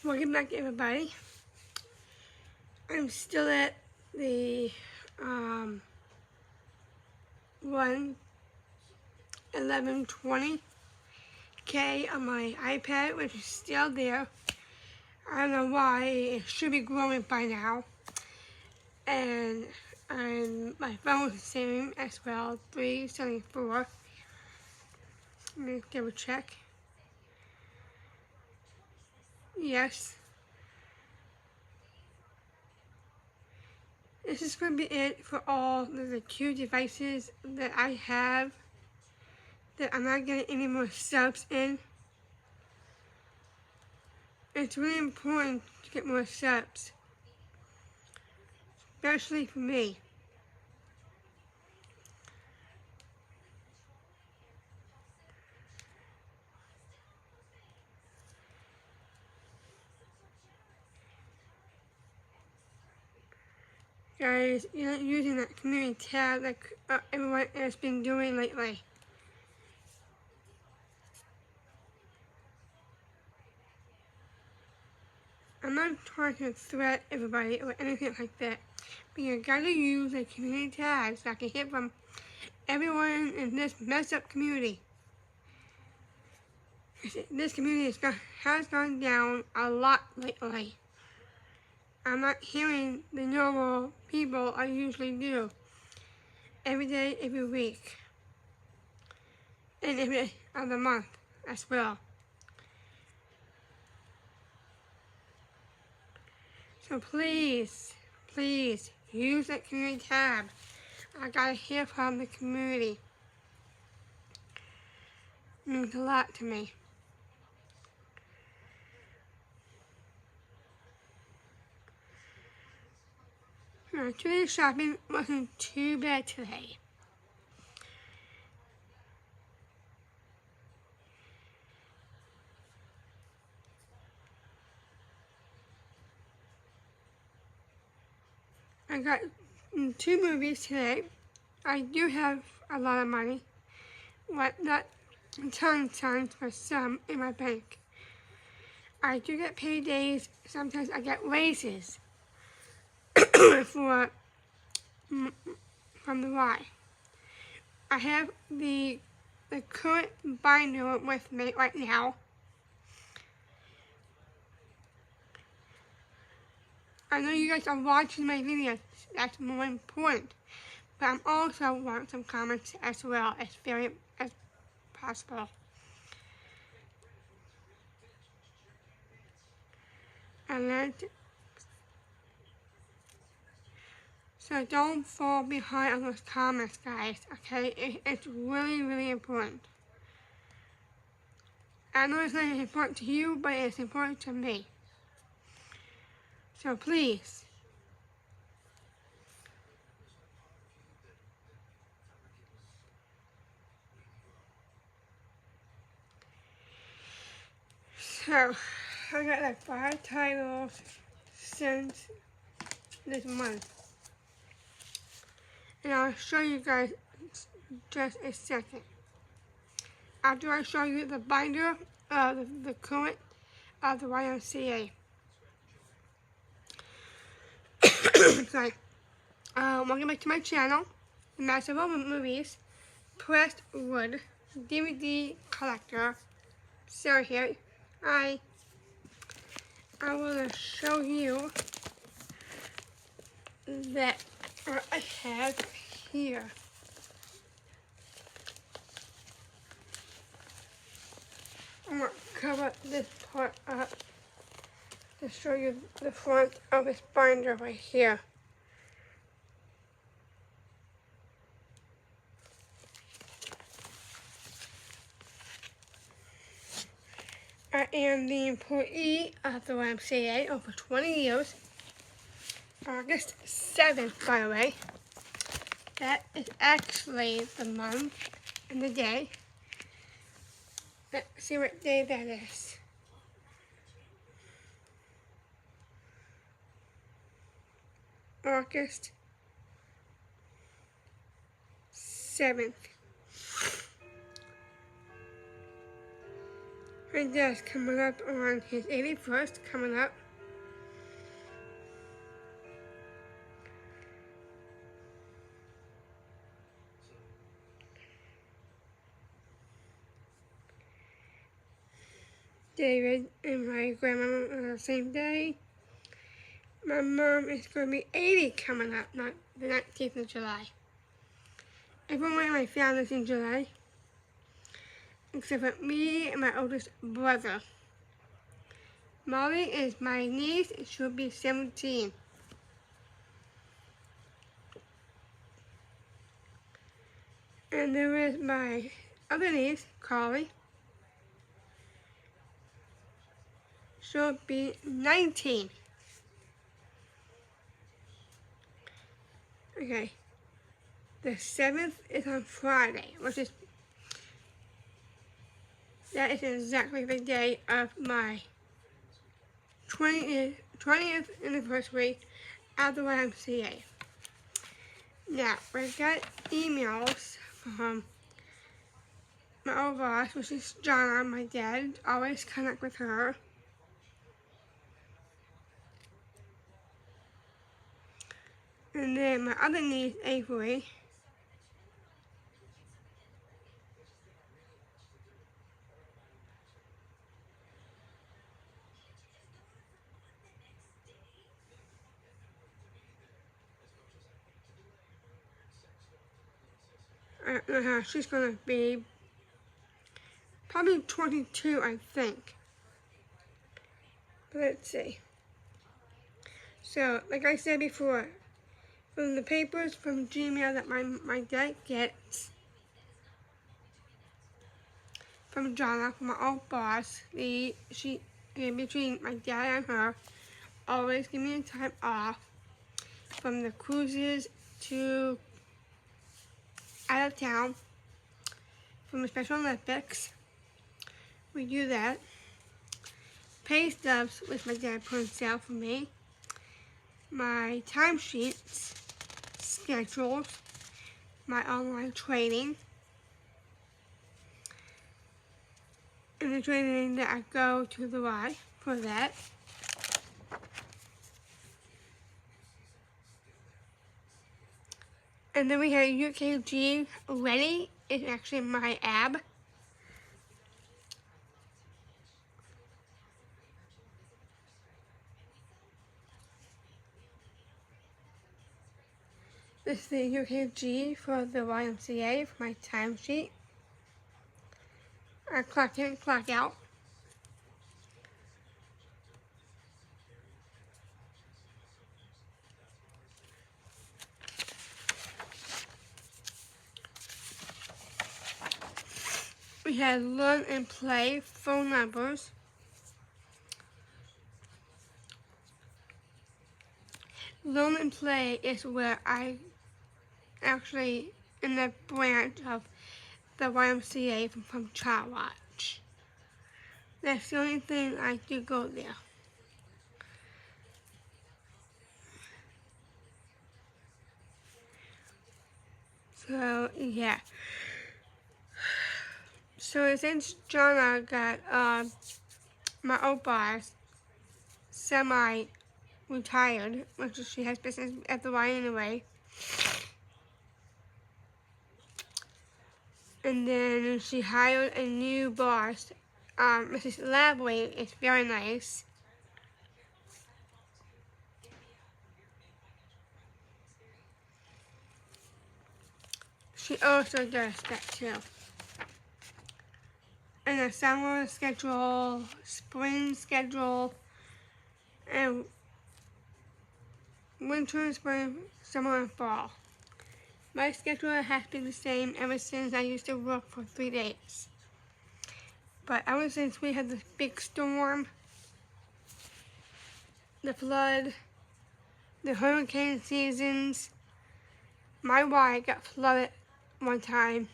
Welcome back, everybody. I'm still at the 1120K on my iPad, which is still there. I don't know why. It should be growing by now. And my phone is the same as well, 374. Let me double check. Yes. This is going to be it for all the two devices that I have that I'm not getting any more subs in. It's really important to get more subs, especially for me. Guys, you're not using that community tab like everyone has been doing lately. I'm not trying to threat everybody or anything like that, but you gotta use the community tab so I can hear from everyone in this messed up community. This community has gone down a lot lately. I'm not hearing the normal people I usually do. Every day, every week. And every other month as well. So please, please use that community tab. I gotta hear from the community. It means a lot to me. Today shopping wasn't too bad today. I got 2 movies today. I do have a lot of money, but not tons for some in my bank. I do get paydays. Sometimes I get raises from the Y. I have the current binder with me right now. I know you guys are watching my videos. That's more important. But I'm also want some comments as well as very as possible. And then, so don't fall behind on those comments, guys, okay? It's really important. I know it's not important to you, but it's important to me. So please. So, I got like 5 titles since this month. And I'll show you guys just a second. After I show you the binder of the current of the ymca. Sorry. Welcome back to my channel, the Massive Movies, Pressed Wood, DVD Collector. So here, I will show you that I have here. I'm going to cover this part up to show you the front of this binder right here. I am the employee of the ymca over 20 years. August 7th, by the way. That is actually the month and the day. Let's see what day that is. August 7th. My dad's coming up on his 81st, coming up. David and my grandma on the same day. My mom is going to be 80 coming up, not the 19th of July. Everyone in my family's in July, except for me and my oldest brother. Molly is my niece, and she'll be 17. And there is my other niece, Carly. She'll be 19. Okay. The 7th is on Friday, that is exactly the day of my 20th anniversary at the YMCA. Now, we got emails from my old boss, which is Jonna, my dad. Always connect with her. And then my other niece, Avery. I don't know how she's gonna be. Probably 22, I think. But let's see. So, like I said before, from the papers from Gmail that my dad gets from Jonna, from my old boss, she in between my dad and her, always give me a time off from the cruises to out of town, from the Special Olympics. We do that. Pay stubs, which my dad put on sale for me. My timesheets, schedules, my online training, and the training that I go to the Y for that. And then we have UKG Ready. It's actually my ab. This is the UKG for the YMCA for my timesheet. I clock in and clock out. We have Learn and Play phone numbers. Learn and Play is where I actually in the branch of the YMCA from Child Watch. That's the only thing I do go there. So yeah. So since Jonna got my old boss semi-retired, which she has business at the Y anyway, and then she hired a new boss, Mrs. Labway. It's very nice. She also does that too. And the summer schedule, spring schedule, and winter, spring, summer, and fall. My schedule has been the same ever since I used to work for 3 days. But ever since we had this big storm, the flood, the hurricane seasons, my Y got flooded one time,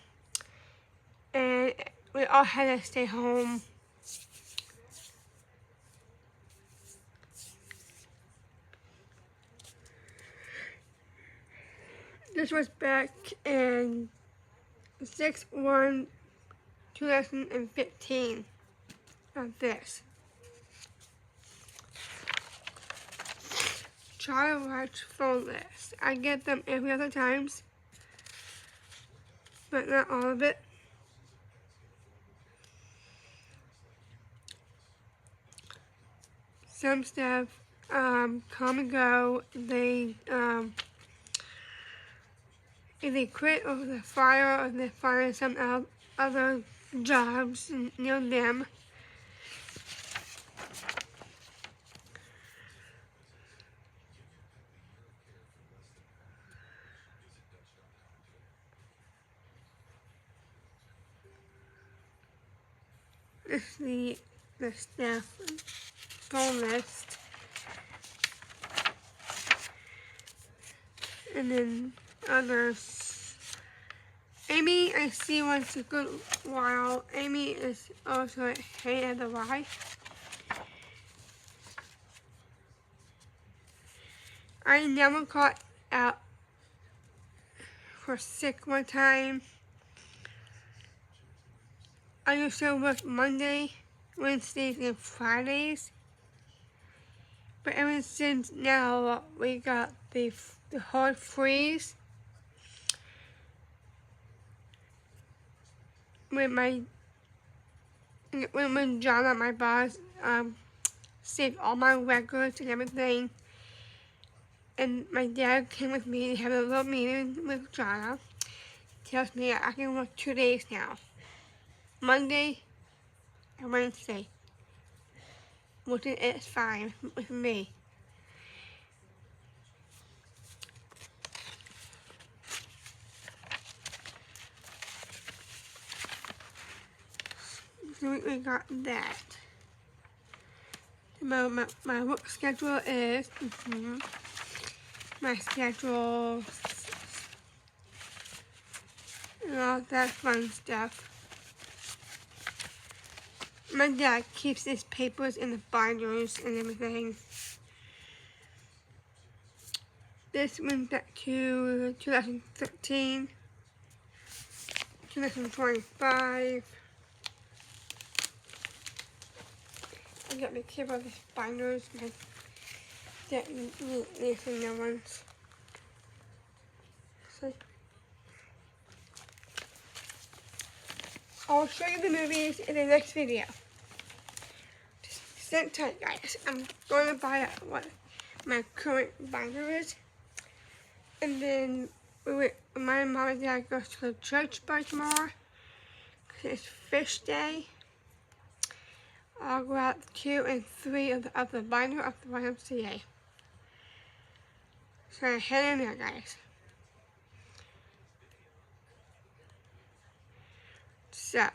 and we all had to stay home. This was back in 6/1/2015. of this. Child Watch phone list. I get them every other times, but not all of it. Some stuff come and go. They either quit or they fire, or they find some other jobs near them. This is the staff phone list. And then others. Amy, I see once a good while. Amy is also a Hey at the Y. I never got out for sick one time. I used to work Monday, Wednesdays, and Fridays. But ever since now, we got the hard freeze. When John at my boss saved all my records and everything, and my dad came with me to have a little meeting with Jonna. Tells me I can work 2 days now, Monday and Wednesday, which is fine with me. So we got that. My work schedule is my schedule and all that fun stuff. My dad keeps his papers in the binders and everything. This went back to 2013, 2025. I got my care of these binders, my dad needs some new ones. So I'll show you the movies in the next video. Just sit tight, guys. I'm going to buy out what my current binder is. And then my mom and dad go to the church by tomorrow, because it's fish day. I'll go out 2 and 3 of the binder of the YMCA. So head in there, guys. So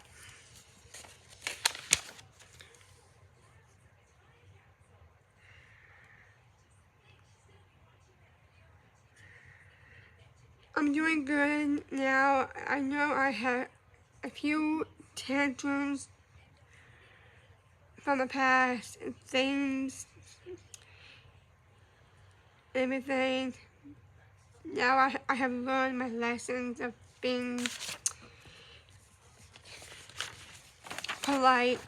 I'm doing good now. I know I had a few tantrums from the past, and things, everything. Now I have learned my lessons of being polite.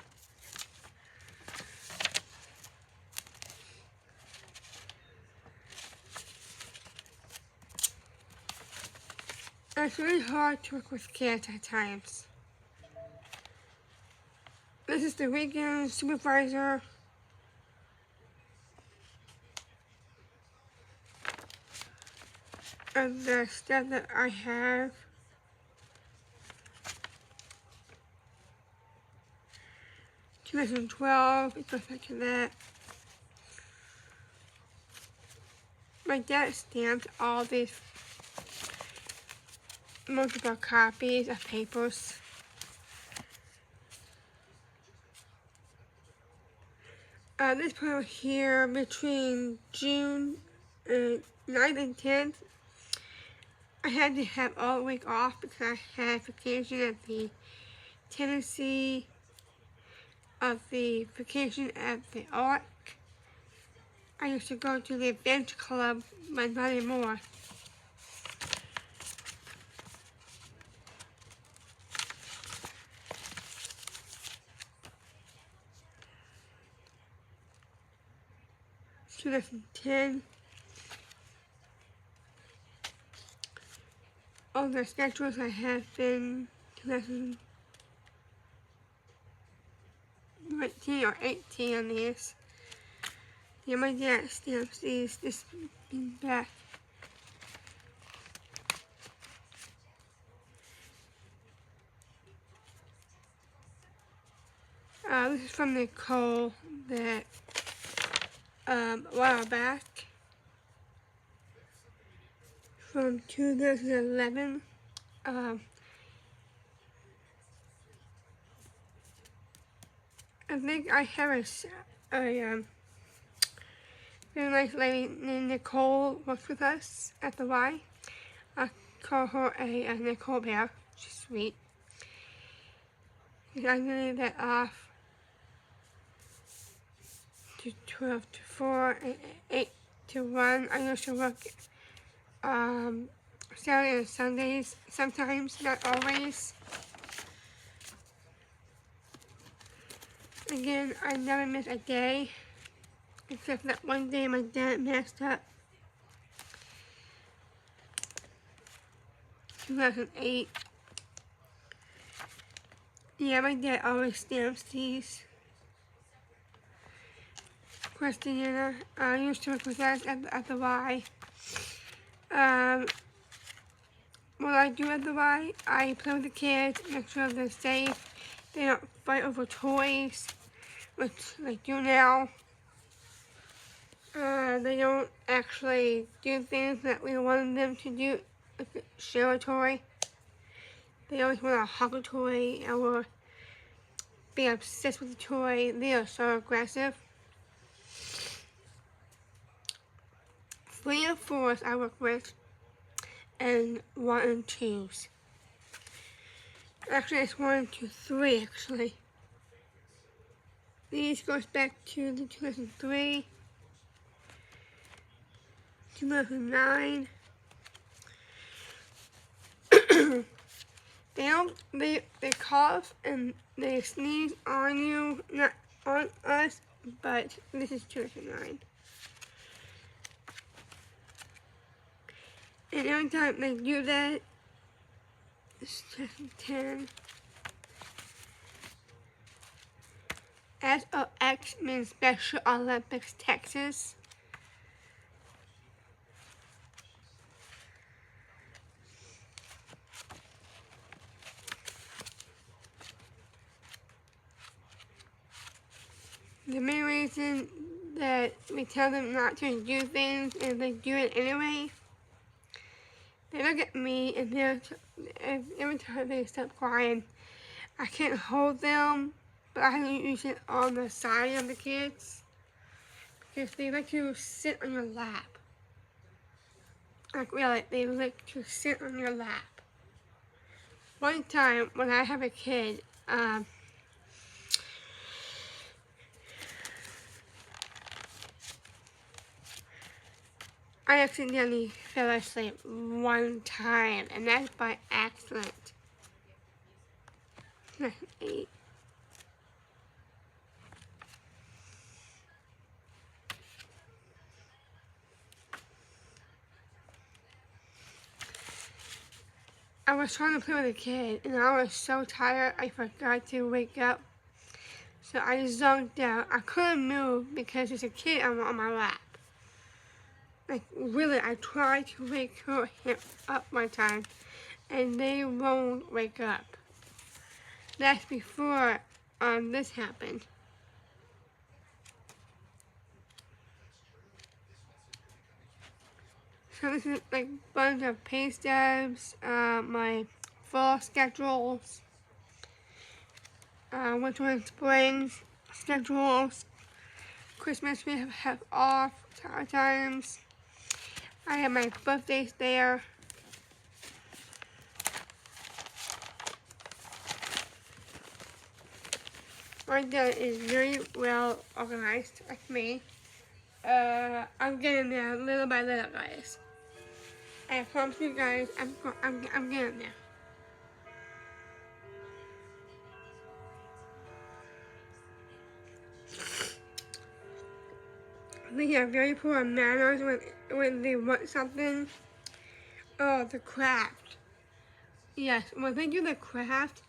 It's really hard to work with kids at times. This is the weekend supervisor. Of the stuff that I have. (2012), it goes back to that. My dad stamped all these multiple copies of papers. This part here between June 9th and 10th, I had to have all week off because I had vacation at the Tennessee, of the vacation at the Ark. I used to go to the Adventure Club, but not anymore. 2010. All the schedules I have been 2019 or 18 on these. Yeah, my dad stamps these this back. This is from Nicole that a while back from 2011. I think I have a very nice lady named Nicole works with us at the Y. I call her a Nicole Bear. She's sweet. I really that off to 12 to 4 and 8 to 1. I used to work Saturday and Sundays sometimes, not always. Again, I never miss a day, except that one day my dad messed up. 2008. Yeah, my dad always stamps these. Christina used to work with us at the Y. What I do at the Y, I play with the kids, make sure they're safe. They don't fight over toys, which they do now. They don't actually do things that we want them to do, like share a toy. They always want to hug a toy or be obsessed with the toy. They are so aggressive. 3 and 4s I work with, and 1 and 2s. Actually, it's 1, 2, 3 actually. These goes back to the 2003, 2009. They cough and they sneeze on you, not on us, but this is 2009. And every time they do that, it's 2010. SOX means Special Olympics Texas. The main reason that we tell them not to do things and they do it anyway, they look at me and every time they stop crying, I can't hold them, but I have to use it on the side of the kids because they like to sit on your lap. Like really, they like to sit on your lap. One time when I have a kid, I accidentally fell asleep one time, and that's by accident. 8. I was trying to play with a kid, and I was so tired I forgot to wake up. So I zonked out. I couldn't move because there's a kid on my lap. Like really, I tried to wake him up one time, and they won't wake up. That's before this happened. So this is like a bunch of pay stubs, my fall schedules, winter and spring schedules, Christmas we have off times. I have my birthdays there. My dad is very well organized, like me. I'm getting there little by little, guys. I promise you guys, I'm getting there. they have very poor manners when they want something. Oh, the craft. Yes, when they do the craft,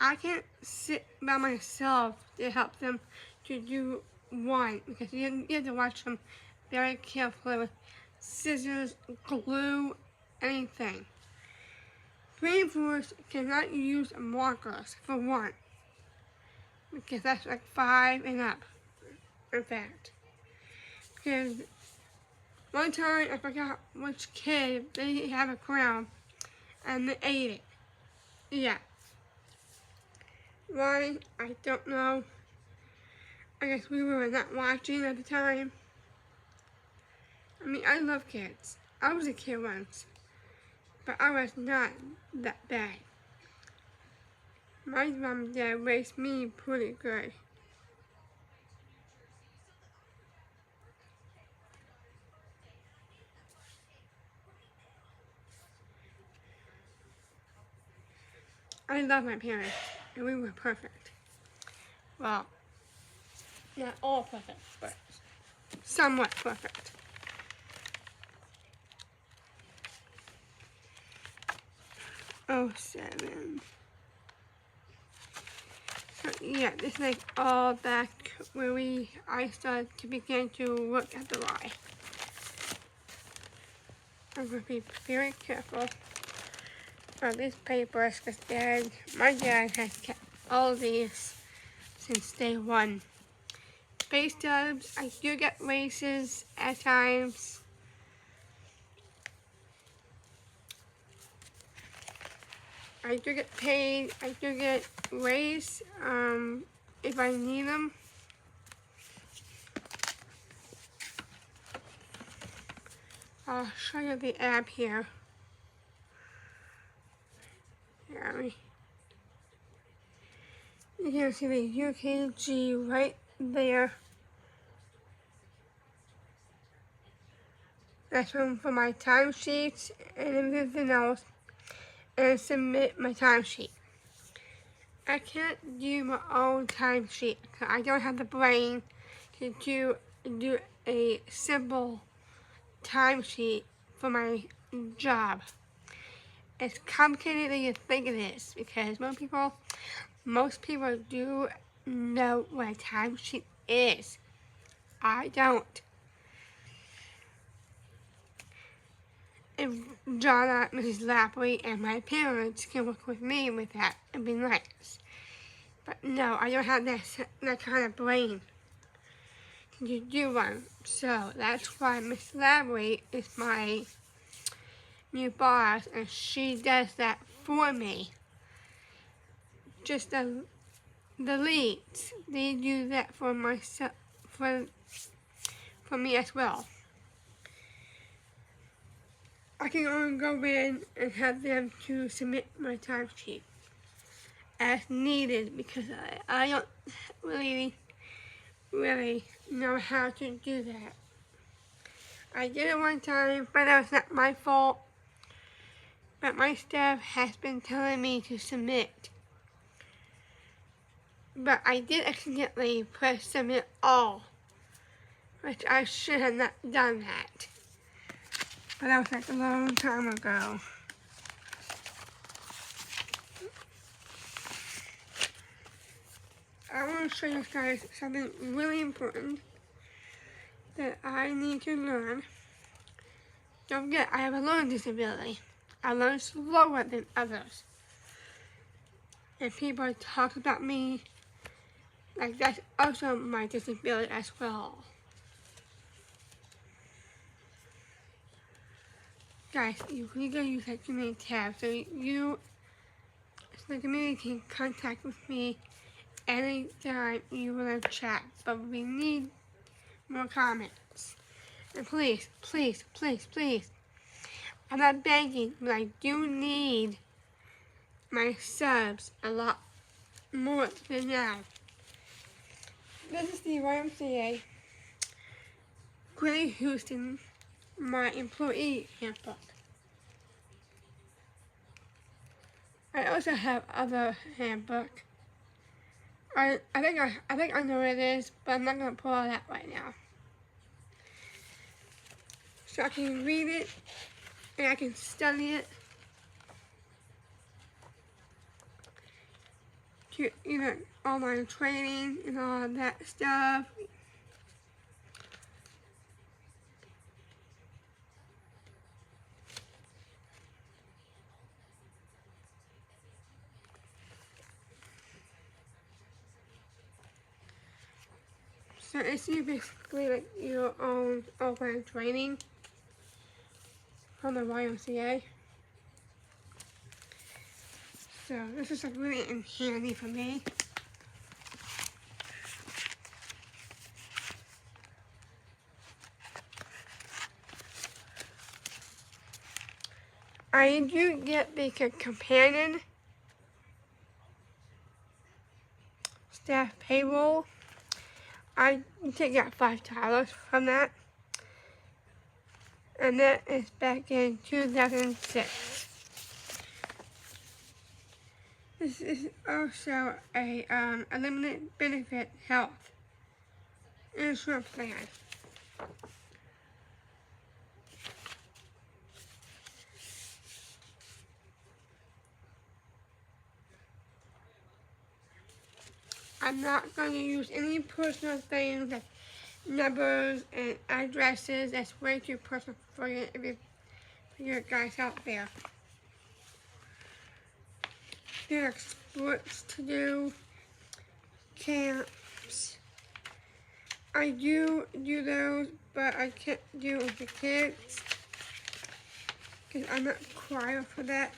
I can't sit by myself to help them to do one because you have to watch them very carefully with scissors, glue, anything. Greenforce cannot use markers for one because that's like 5 and up, in fact. Because one time I forgot which kid they didn't have a crown and they ate it. Yeah. Why? I don't know. I guess we were not watching at the time. I mean, I love kids. I was a kid once, but I was not that bad. My mom and dad raised me pretty good. I love my parents, and we were perfect. Well, not all perfect, but somewhat perfect. Oh, 07. So yeah, this is like all back where I started to begin to work at the Y. I'm going to be very careful of these papers because my dad has kept all of these since day one. Pay stubs, I do get raises at times. I do get paid, I do get raised if I need them. I'll show you the app here. You can see the UKG right there. That's for my timesheets and everything else, and submit my timesheet. I can't do my own timesheet because I don't have the brain to do a simple timesheet for my job. It's complicated than you think it is because most people do know what a timesheet is. I don't. If Jonna, Mrs. Lapley, and my parents can work with me with that, it'd be nice. But no, I don't have that kind of brain to do one. So that's why Miss Lapley is my new boss, and she does that for me. Just the leads, they do that for myself, for me as well. I can only go in and have them to submit my timesheet as needed because I don't really know how to do that. I did it one time, but that was not my fault. But my staff has been telling me to submit. But I did accidentally press submit all, which I should have not done that. But that was like a long time ago. I want to show you guys something really important that I need to learn. Don't forget, I have a learning disability. I learn slower than others. And people talk about me like that's also my disability as well. Guys, you can go use that community tab so the community can contact with me anytime you want to chat. But we need more comments. And please, please, please, please, I'm not begging, but I do need my subs a lot more than now. This is the ymca Great Houston, my employee handbook. I also have other handbook. I think I know what it is, but I'm not gonna pull it out right now. so I can read it and I can study it. To, online training and all of that stuff. So it's basically like your own online training from the YMCA. So this is like really handy for me. I do get the companion staff payroll. I did get $5 from that. And that is back in 2006. This is also a limited benefit health insurance plan. I'm not going to use any personal things like numbers and addresses. That's way too personal for you guys out there. There are sports to do, camps. I do those, but I can't do it with the kids because I'm not required for that.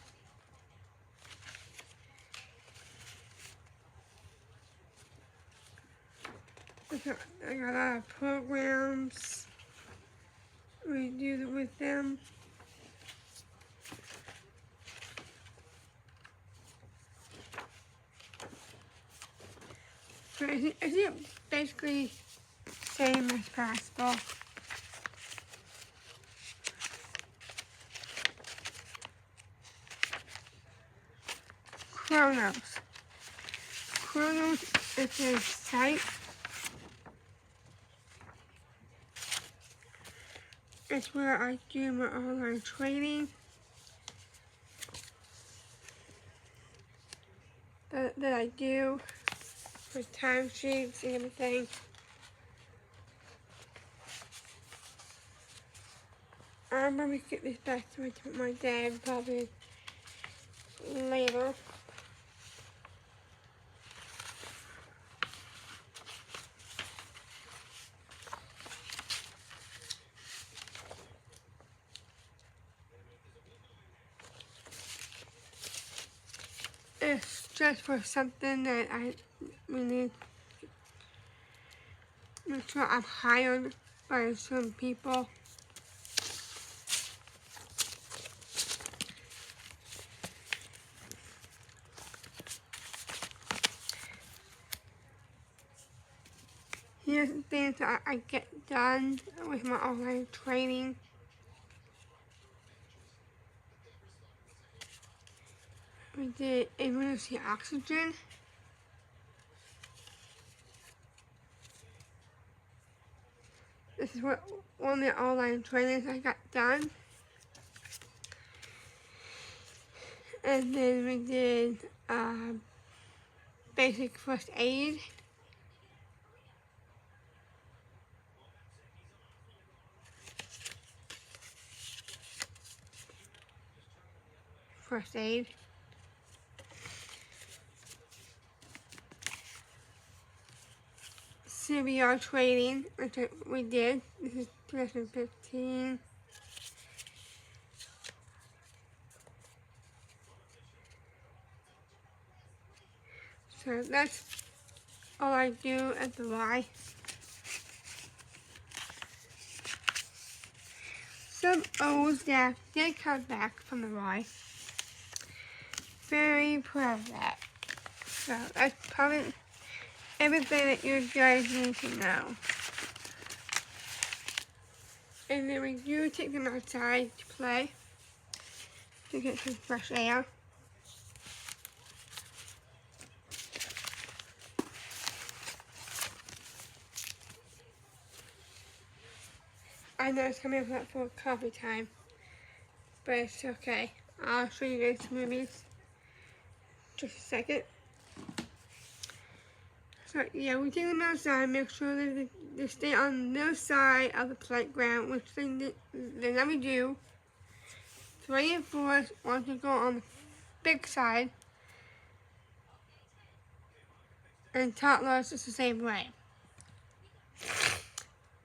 I got a lot of programs we do with them. So is it basically same as possible? Chronos. Chronos is a site. It's where I do my online training that I do with timesheets and everything. I'm gonna get this back to my dad probably later. It's just for something that we need to make sure I'm hired by certain people. Here's the things that I get done with my online training. We did emergency oxygen. This is what one of the online trainings I got done. And then we did basic first aid. First aid. CPR training, which we did. This is 2015. So that's all I do at the Y. Some old staff did come back from the Y. Very proud of that. So that's probably everything that you guys need to know. And then we do take them outside to play, to get some fresh air. I know it's coming up for coffee time, but it's okay. I'll show you guys the movies. Just a second. So yeah, we take them outside, make sure that they stay on their side of the playground, which they never do. 3 and 4 want to go on the big side, and toddlers is the same way.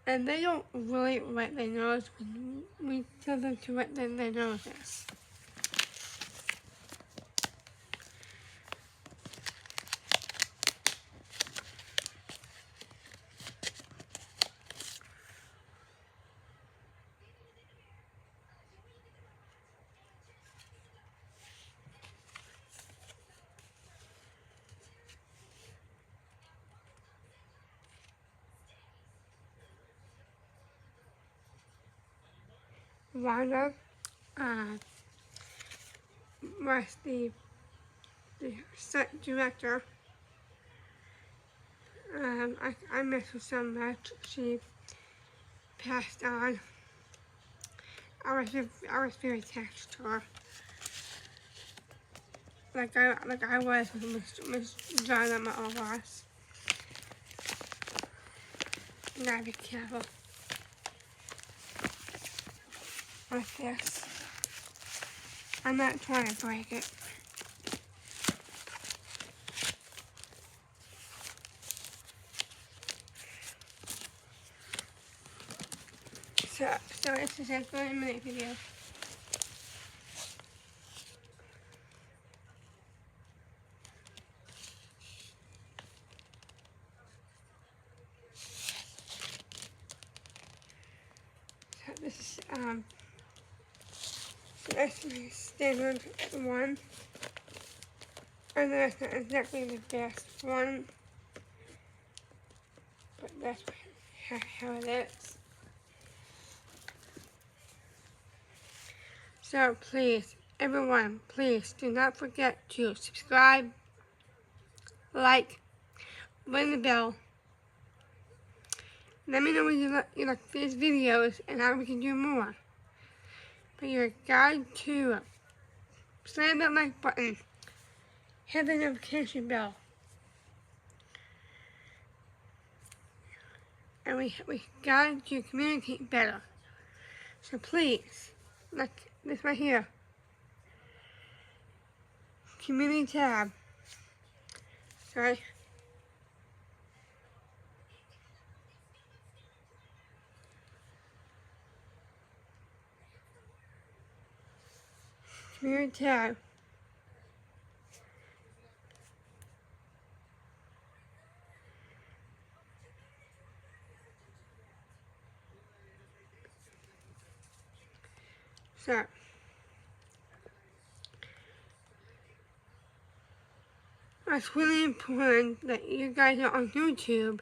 And they don't really wet their nose when we tell them to wet their noses. Wanda was the set director. I miss her so much. She passed on. I was very attached to her. Like I was with Miss John, my old boss. You gotta be careful with this. I'm not trying to break it. So this is a 30-minute video. So this is that's my standard one. I know it's not exactly the best one, but that's how it is. So please, everyone, please do not forget to subscribe, like, ring the bell. Let me know when you like these videos and how we can do more. But your guide to slam that like button, hit the notification bell, and we guide you to communicate better. So please, like this right here, community tab. Sorry. Community tab. So it's really important that you guys are on YouTube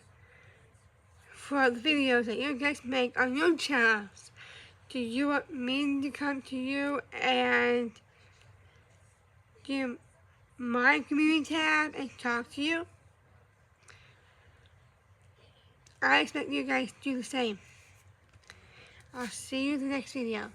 for the videos that you guys make on your channels. Do you want me to come to you and do my community tab and talk to you? I expect you guys to do the same. I'll see you in the next video.